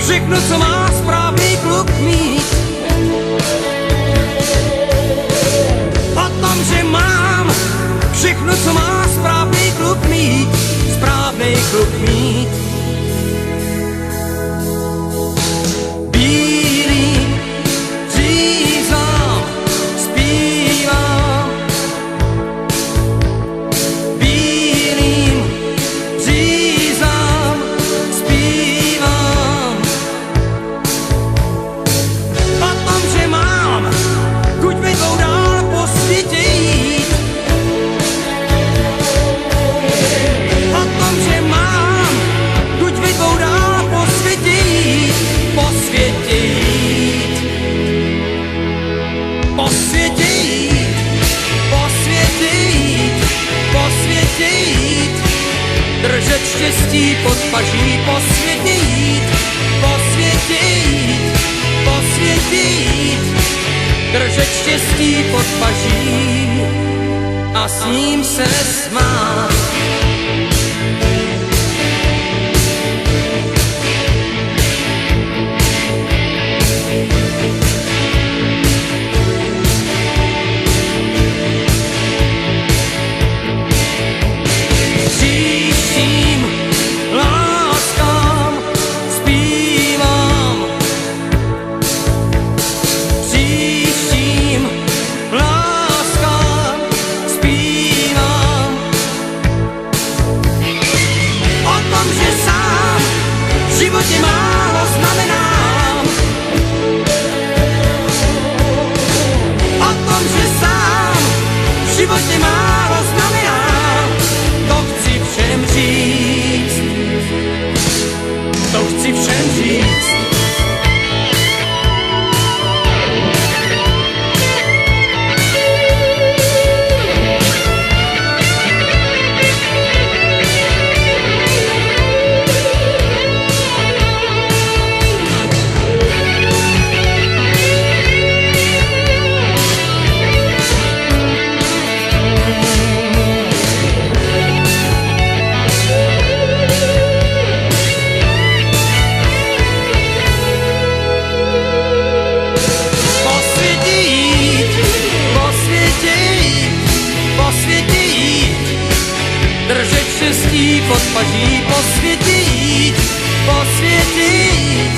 Všechno, co má správný kluk mít. O tom, že mám všechno, co má správný kluk mít. Správný kluk mít. Bílým řízám zpívám. Bílým řízám zpívám. O tom, že mám chuť mi dvou dál po světě jít. O tom, že mám chuť mi dvou dál po světě jít. Po světě jít. Po světě jít. Po světě jít. Po světě jít. Držet štěstí pod paží. Po světě jít. Po světě jít. Po světě jít. Držet štěstí pod paží a s ním se smát. Příštím láskám zpívám. Příštím láskám zpívám. O tom, že sám v životě málo znamenám. O tom, že sám v životě málo znamenám. To chci všem říct. To chci všem říct. Držet štěstí pod paží, po světě jít, po světě jít,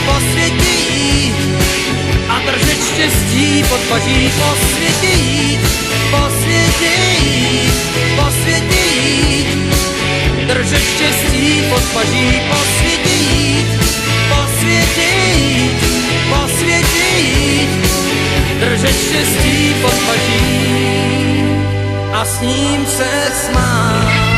po světě jít. A držet štěstí pod paží, po světě jít, po světě jít, po světě jít. Držet štěstí pod paží, po světě jít, po světě jít, po světě jít. Držet štěstí pod paží a s ním se smát.